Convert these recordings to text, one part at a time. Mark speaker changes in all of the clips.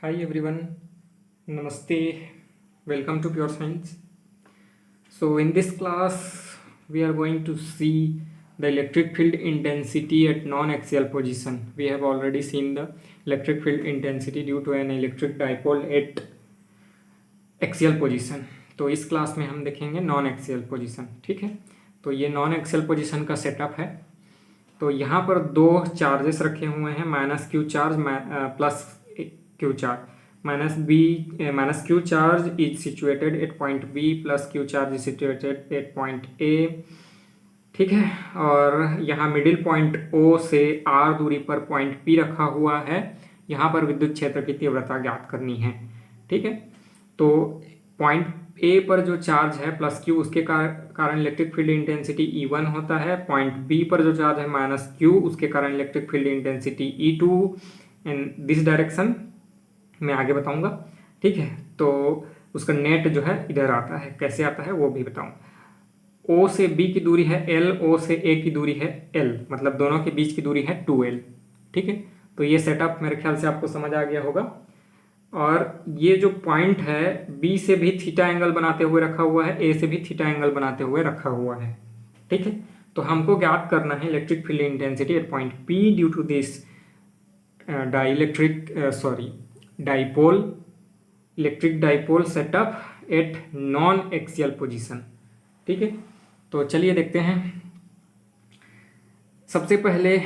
Speaker 1: Hi everyone, Namaste, welcome to Pure Science. So in this class we are going to see the electric field intensity at non-axial position. We have already seen the electric field intensity due to an electric dipole at axial position. तो इस class में हम देखेंगे non axial position. ठीक है, तो ये non axial position का सेटअप है. तो यहाँ पर दो चार्जेस रखे हुए हैं, minus Q charge plus Q charge. Minus Q charge is situated at point B plus Q charge is situated at point A. ठीक है, और यहाँ मिडिल पॉइंट ओ से आर दूरी पर पॉइंट पी रखा हुआ है. यहाँ पर विद्युत क्षेत्र की तीव्रता ज्ञात करनी है. ठीक है, तो पॉइंट ए पर जो चार्ज है प्लस क्यू, उसके कारण इलेक्ट्रिक फील्ड इंटेंसिटी E1 होता है. पॉइंट बी पर जो चार्ज है माइनस क्यू, उसके कारण electric field intensity E2 in this direction मैं आगे बताऊंगा. ठीक है, तो उसका नेट जो है इधर आता है, कैसे आता है वो भी बताऊं. O से B की दूरी है L, O से A की दूरी है L, मतलब दोनों के बीच की दूरी है 2L. ठीक है, तो ये सेटअप मेरे ख्याल से आपको समझ आ गया होगा. और ये जो पॉइंट है B से भी थीटा एंगल बनाते हुए रखा हुआ है, A से भी थीटा एंगल बनाते हुए रखा हुआ है. ठीक है, तो हमको ज्ञात करना है electric field intensity at point P due to this electric dipole setup at non axial position. ठीक है, तो चलिए देखते हैं. सबसे पहले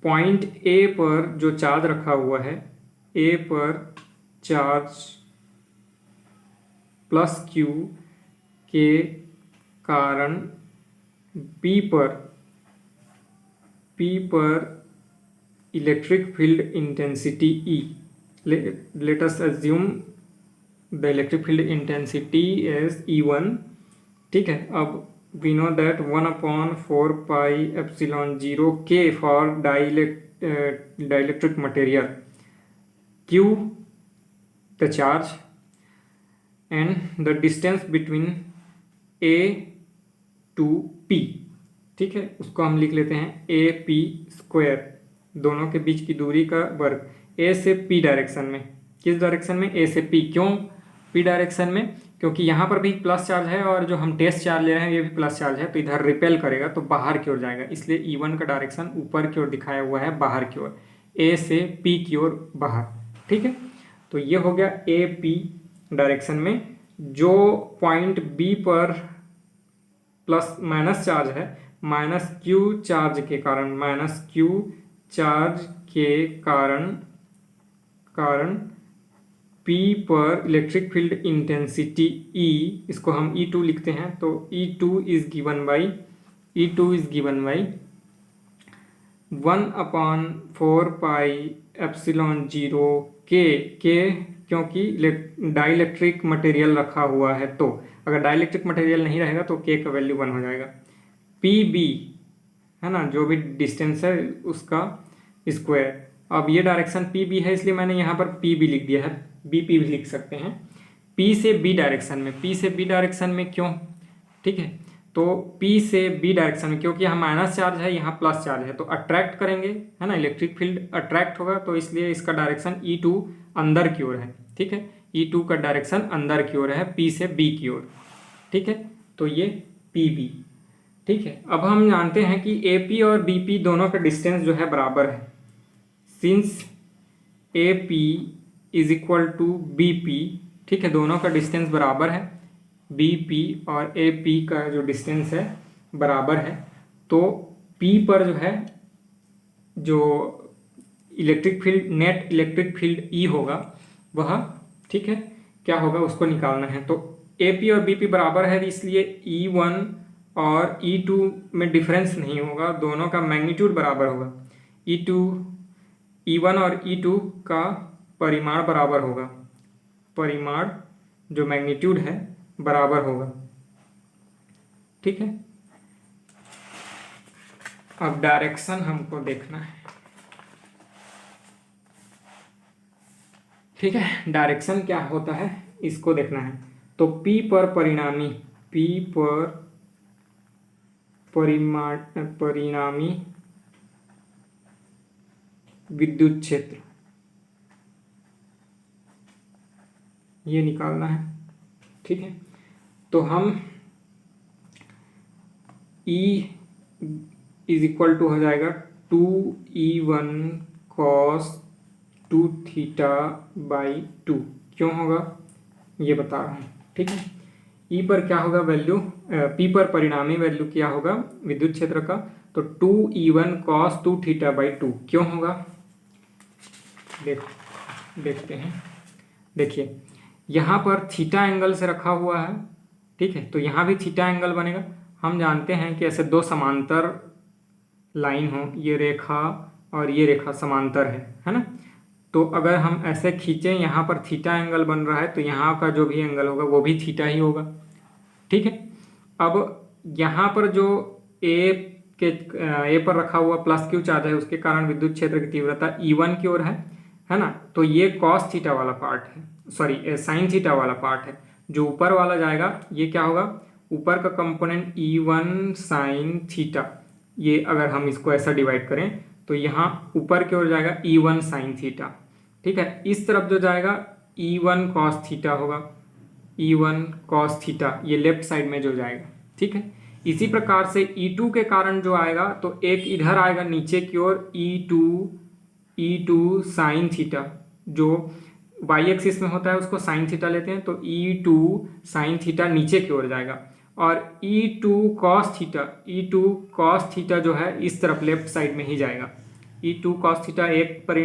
Speaker 1: पॉइंट A पर जो चार्ज रखा हुआ है, A पर चार्ज प्लस Q के कारण P पर electric field intensity E. Let us assume the electric field intensity as E1. ठीक है, अब we know that 1/4 pi epsilon 0 K for dielectric material, Q the charge and the distance between A to P. ठीक है, उसको हम लिख लेते हैं AP स्क्वायर, दोनों के बीच की दूरी का वर्ग. A से P डायरेक्शन में, किस डायरेक्शन में? A से P. क्यों P डायरेक्शन में? क्योंकि यहाँ पर भी प्लस चार्ज है और जो हम टेस्ट चार्ज ले रहे हैं ये भी प्लस चार्ज है, तो इधर रिपेल करेगा तो बाहर की ओर जाएगा, इसलिए E1 का डायरेक्शन ऊपर की ओर दिखाया हुआ है, बाहर की ओर. A से P की ओर बाहर. ठीक है, तो ये हो गया AP डायरेक्शन में. जो पॉइंट B पर प्लस माइनस चार्ज है, माइनस क्यू चार्ज के कारण P पर इलेक्ट्रिक फील्ड इंटेंसिटी E, इसको हम E2 लिखते हैं, तो E2 is given by 1/4 pi epsilon 0 K. क्योंकि डाइलेक्ट्रिक मटेरियल रखा हुआ है, तो अगर डाइलेक्ट्रिक मटेरियल नहीं रहेगा तो K का वैल्यू 1 हो जाएगा. PB है ना, जो भी डिस्टेंस है उसका स्क्वायर. अब ये डायरेक्शन PB है, इसलिए मैंने यहाँ पर PB लिख दिया है, BP भी लिख सकते हैं. P से B डायरेक्शन में क्यों? ठीक है, तो P से B डायरेक्शन में क्योंकि यहाँ माइनस चार्ज है, यहाँ प्लस चार्ज है, तो अट्रैक्ट करेंगे, है ना, इलेक्ट्रिक फील्ड अट्रैक्ट होगा, तो इसलिए इसका डायरेक्शन E2 अंदर की ओर है. ठीक है, E2 का डायरेक्शन अंदर की ओर है, P से B की ओर. ठीक है, तो ये PB. ठीक है, अब हम जानते हैं कि AP और BP दोनों का डिस्टेंस जो है बराबर है. Since AP is equal to BP, ठीक है, दोनों का डिस्टेंस बराबर है, BP और AP का जो डिस्टेंस है बराबर है, तो P पर जो है जो नेट इलेक्ट्रिक फील्ड E होगा वह, ठीक है, क्या होगा उसको निकालना है. तो AP और BP बराबर है, इसलिए E1 और E2 में डिफरेंस नहीं होगा, दोनों का मैग्नीट्यूड बराबर होगा. E1 और E2 का परिमाण बराबर होगा, परिमाण जो मैग्नीट्यूड है बराबर होगा. ठीक है, अब डायरेक्शन हमको देखना है. ठीक है, डायरेक्शन क्या होता है इसको देखना है. तो P पर परिणामी विद्युत क्षेत्र, ये निकालना है, ठीक है। तो हम E इज इक्वल टू हो जाएगा 2E1 cos 2 थीटा बाई 2। क्यों होगा ये बता रहा हूँ, ठीक है। E पर क्या होगा वैल्यू, P पर परिणामी वैल्यू क्या होगा विद्युत क्षेत्र का, तो 2E1 cos 2 थीटा बाई 2 क्यों होगा देखते हैं। देखिए यहाँ पर थीटा एंगल से रखा हुआ है, ठीक है, तो यहाँ भी थीटा एंगल बनेगा। हम जानते हैं कि ऐसे दो समांतर लाइन हो, ये रेखा और ये रेखा समांतर है ना। तो अगर हम ऐसे खींचें, यहाँ पर थीटा एंगल बन रहा है, तो यहाँ का जो भी एंगल होगा वो भी थीटा ही होगा, ठीक है। अब यहाँ पर जो ए पर रखा हुआ प्लस क्यू चार्ज है, उसके कारण विद्युत क्षेत्र की तीव्रता E1 की ओर है ना। तो ये कॉस थीटा वाला पार्ट है, सॉरी साइन थीटा वाला पार्ट है। जो ऊपर वाला जाएगा ये क्या होगा, ऊपर का कंपोनेंट E1 साइन थीटा, ये अगर हम इसको ऐसा डिवाइड करें तो यहाँ ऊपर की ओर जाएगा E1 साइन थीटा, ठीक है। इस तरफ जो जाएगा E1 कॉस थीटा होगा, E1 कॉस थीटा, ये लेफ्ट साइड में जो जाएगा, ठीक है। इसी प्रकार से E2 के कारण जो आएगा, तो एक इधर आएगा नीचे की ओर E2 साइन थीटा, जो वाई एक्सिस में होता है उसको साइन थीटा लेते हैं, तो E2 साइन थीटा नीचे की ओर जाएगा। और E2 कॉस थीटा जो है इस तरफ लेफ्ट साइड में ही जाएगा। E2 कॉस थीटा एक पर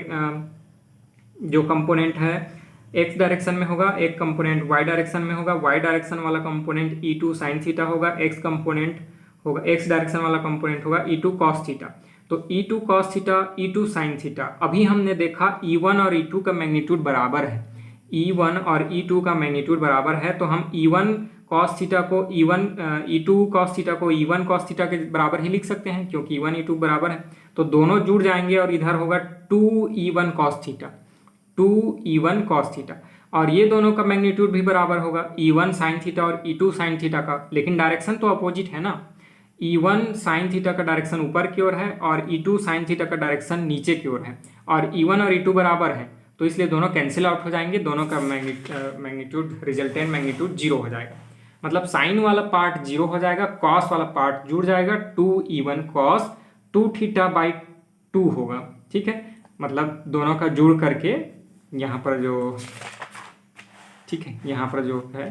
Speaker 1: जो कंपोनेंट है एक्स डायरेक्शन में होगा, एक कंपोनेंट वाई डायरेक्शन में होगा। वाई डायरेक्शन वाला कंपोनेंट E2 साइन थीटा होगा, एक्स डायरेक्शन वाला कंपोनेंट होगा E2 कॉस थीटा। तो E2 cos theta, E2 sine theta. अभी हमने देखा E1 और E2 का मैग्नीट्यूड बराबर है, E1 और E2 का मैग्नीट्यूड बराबर है, तो हम E1 कॉस थीटा को E2 कॉस थीटा को E1 कॉस थीटा के बराबर ही लिख सकते हैं, क्योंकि E1 E2 बराबर है। तो दोनों जुड़ जाएंगे और इधर होगा 2E1 cos theta, 2E1 cos theta. और ये दोनों का मैग्नीट्यूड भी बराबर होगा, E1 साइन थीटा और E2 साइन थीटा का, लेकिन डायरेक्शन तो अपोजिट है ना। E1 साइन थीटा का डायरेक्शन ऊपर की ओर है और E2 साइन थीटा का डायरेक्शन नीचे की ओर है, और E1 और E2 बराबर है, तो इसलिए दोनों कैंसिल आउट हो जाएंगे, दोनों का मैग्नीट्यूड रिजल्टेंट मैग्नीट्यूड 0 हो जाएगा। मतलब साइन वाला पार्ट 0 हो जाएगा, कॉस वाला पार्ट जुड़ जाएगा, 2E1 कॉस 2 थीटा बाई 2 होगा, ठीक है। मतलब दोनों का जुड़ करके यहाँ पर जो, ठीक है, यहाँ पर जो है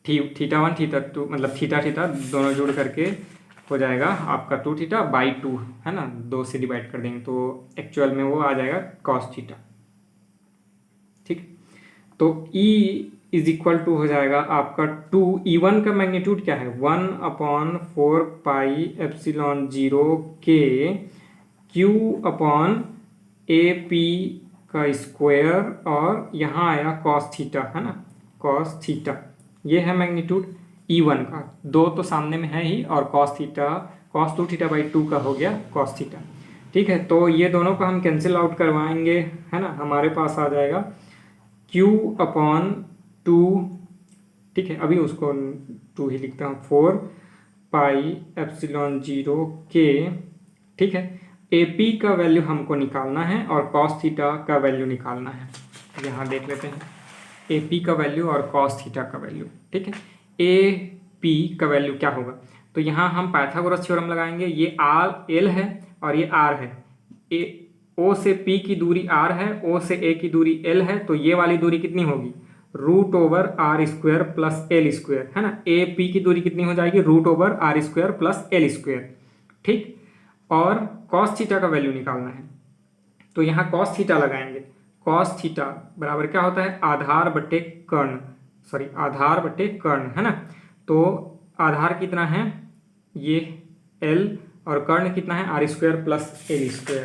Speaker 1: थीटा 1 थीटा 2, मतलब थीटा दोनों जुड़ करके हो जाएगा आपका 2 थीटा बाई 2, है ना, 2 से डिवाइड कर देंगे तो एक्चुअल में वो आ जाएगा कॉस थीटा, ठीक। तो E इज इक्वल टू हो जाएगा आपका 2E1 का मैग्नीट्यूड क्या है, 1/4 पाई एप्सिलॉन 0 के Q अपॉन AP का स्क्वायर, और यहाँ आया कॉस थीटा, है ना, कॉस थीटा, ये है मैग्नीट्यूड E1 का। 2 तो सामने में है ही, और कॉस 2 थीटा बाई 2 का हो गया कॉस थीटा, ठीक है। तो ये दोनों को हम कैंसिल आउट करवाएंगे, है ना, हमारे पास आ जाएगा Q अपॉन 2, ठीक है, अभी उसको 2 ही लिखता हूँ, 4 पाई एप्सिलॉन 0 के, ठीक है। AP का वैल्यू हमको निकालना है और कॉस थीटा का वैल्यू निकालना है। यहाँ देख लेते हैं AP का वैल्यू और कॉस थीटा का वैल्यू, ठीक है। AP का वैल्यू क्या होगा, तो यहाँ हम पाइथागोरस थ्योरम लगाएंगे। ये L है और ये R है, O से P की दूरी R है, O से A की दूरी L है, तो ये वाली दूरी कितनी होगी, √R² प्लस L², है ना। AP की दूरी कितनी हो जाएगी, √R² प्लस L², ठीक। और कॉस थीटा का वैल्यू निकालना है, तो यहाँ कॉस थीटा लगाएंगे। कॉस थीटा बराबर क्या होता है, आधार बटे कर्ण, है ना। तो आधार कितना है, ये L, और कर्ण कितना है, R² प्लस L²,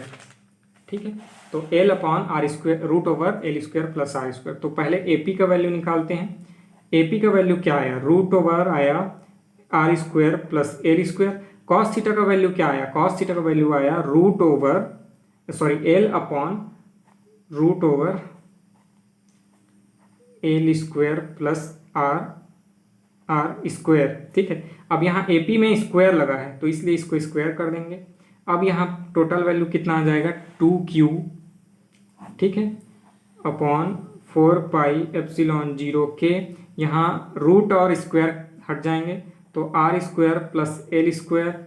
Speaker 1: ठीक है। तो L upon R², √L² plus R²। तो पहले AP का वैल्यू निकालते हैं। AP का वैल्यू क्या आया, √ आया R² plus L²। Cos theta का वैल्यू क्या आया, कॉस थीटा का वैल्यू आया L upon √L² plus R², ठीक है। अब यहाँ AP में स्क्वायर लगा है, तो इसलिए इसको स्क्वायर कर देंगे। अब यहाँ टोटल वैल्यू कितना आ जाएगा, 2Q, ठीक है, अपॉन 4 पाई एप्सिलॉन 0 के, यहाँ रूट और स्क्वायर हट जाएंगे तो R square plus L square.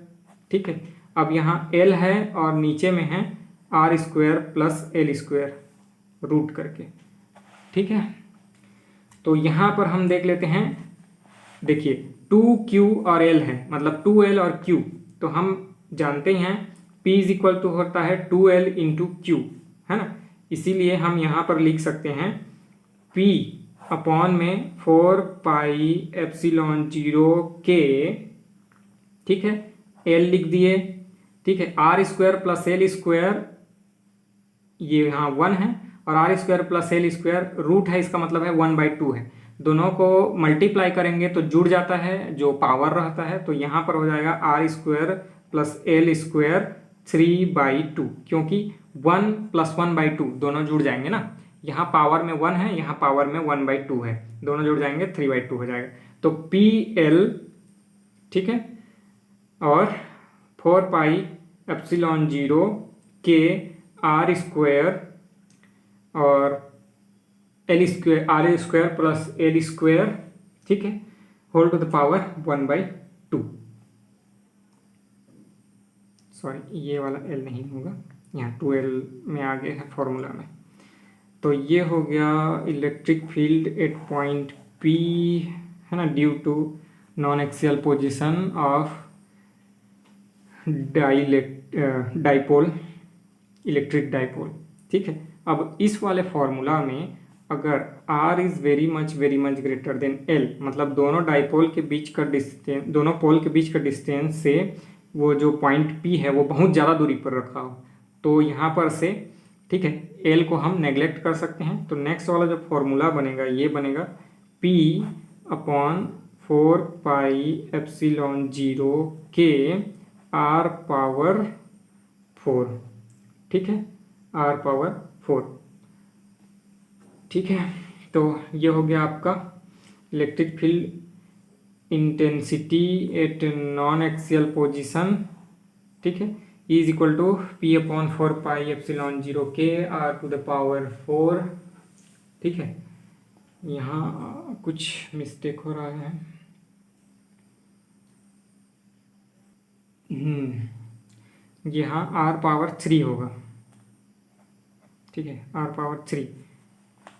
Speaker 1: ठीक है, अब यहाँ एल है और नीचे में है R square plus L square root करके। ठीक है, तो यहाँ पर हम देख लेते हैं, देखिए 2Q और L है, मतलब 2L और Q, तो हम जानते हैं P इज इक्वल टू होता है 2L इंटू Q, है ना। इसीलिए हम यहाँ पर लिख सकते हैं P अपॉन में 4 पाई एप्सिलॉन 0 के, ठीक है, L लिख दिए। ठीक है, R square plus L square, ये यहाँ 1 है, और R square plus L square root है, इसका मतलब है 1/2 है। दोनों को मल्टीप्लाई करेंगे तो जुड़ जाता है, जो पावर रहता है, तो यहाँ पर हो जाएगा R square plus L square 3/2, क्योंकि 1 प्लस 1/2 दोनों जुड़ जाएंगे ना। यहाँ पावर में 1 है, यहाँ पावर में 1/2 है, दोनों जुड़ जाएंगे 3/2 हो जाएगा। तो पी एल, ठीक है, और 4 पाई एप्सिलॉन 0 के आर स्क्वायर और L square, R square plus L square, ठीक है, whole to the power 1/2। Sorry, ये वाला एल नहीं होगा, यहाँ 2L में आ गया है फॉर्मूला में। तो ये हो गया electric field at point P, है ना, due to non axial position of dipole, electric dipole. ठीक है, अब इस वाले फॉर्मूला में अगर R is very much greater than L, मतलब दोनों डाइपोल के बीच का डिस्टेंस, दोनों पोल के बीच का डिस्टेंस से वो जो पॉइंट P है वो बहुत ज़्यादा दूरी पर रखा हो, तो यहाँ पर से, ठीक है, L को हम नेग्लेक्ट कर सकते हैं। तो नेक्स्ट वाला जो फॉर्मूला बनेगा ये बनेगा P अपॉन 4 पाई एप्सिलॉन 0 के R पावर 4, ठीक है, R पावर 4। ठीक है, तो ये हो गया आपका electric field intensity at non axial position. ठीक है, E is equal to P upon 4 pi epsilon 0 के R टू द पावर 4। ठीक है, यहाँ कुछ मिस्टेक हो रहा है, यहाँ R पावर 3 होगा। ठीक है, R पावर 3,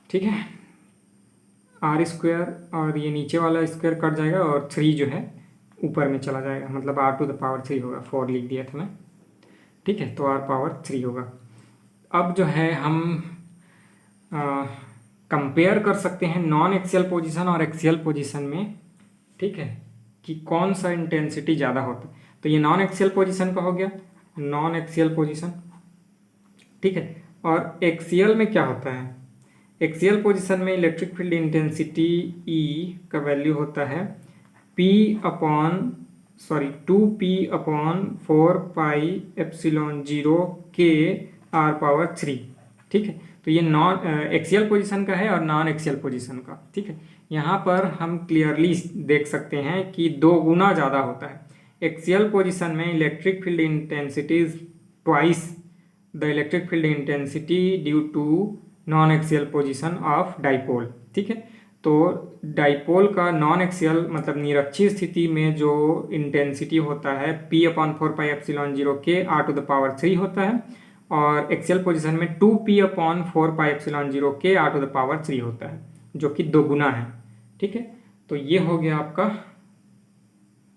Speaker 1: ठीक है, आर स्क्वायर और ये नीचे वाला स्क्वायर कट जाएगा और 3 जो है ऊपर में चला जाएगा, मतलब R टू द पावर 3 होगा, 4 लिख दिया था मैं। ठीक है, तो R पावर 3 होगा। अब जो है हम कंपेयर कर सकते हैं नॉन एक्सियल पोजीशन और एक्सियल पोजीशन में, ठीक है, कि कौन सा इंटेंसिटी ज़्यादा होता है। तो ये नॉन एक्सियल पोजीशन का हो गया, नॉन एक्सियल पोजीशन। ठीक है, और एक्सियल में क्या होता है, एक्सियल पोजीशन में इलेक्ट्रिक फील्ड इंटेंसिटी E का वैल्यू होता है 2P अपॉन 4 पाई एप्सिलॉन 0 के R पावर 3। ठीक है, तो ये नॉन एक्सियल पोजीशन का है और नॉन एक्सियल पोजीशन का। ठीक है, यहाँ पर हम क्लियरली देख सकते हैं कि 2 गुना ज़्यादा होता है। एक्सियल पोजीशन में electric field intensity is twice the electric field intensity due to non axial position of dipole. ठीक है, तो डाइपोल का नॉन एक्सियल मतलब निरक्षीय स्थिति में जो इंटेंसिटी होता है P अपॉन 4 पाई एप्सिलॉन 0 के R टू द पावर 3 होता है, और एक्सियल पोजीशन में 2P अपॉन 4 पाई एप्सिलॉन 0 के R टू द पावर 3 होता है, जो कि 2 गुना है। ठीक है, तो ये हो गया आपका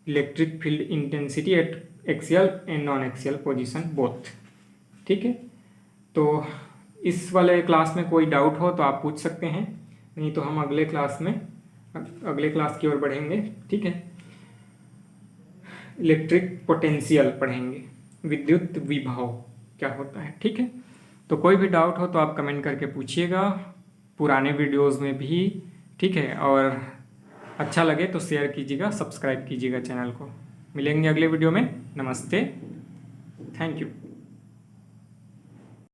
Speaker 1: electric field intensity eight axial and non axial position both. ठीक है, तो इस वाले क्लास में कोई डाउट हो तो आप पूछ सकते हैं, नहीं तो हम अगले क्लास की ओर बढ़ेंगे। ठीक है, इलेक्ट्रिक पोटेंशियल पढ़ेंगे, विद्युत विभव क्या होता है। ठीक है, तो कोई भी डाउट हो तो आप कमेंट करके पूछिएगा, पुराने वीडियोस में भी। ठीक है, और अच्छा लगे तो शेयर कीजिएगा, सब्सक्राइब कीजिएगा चैनल को। मिलेंगे अगले वीडियो में। नमस्ते, थैंक यू।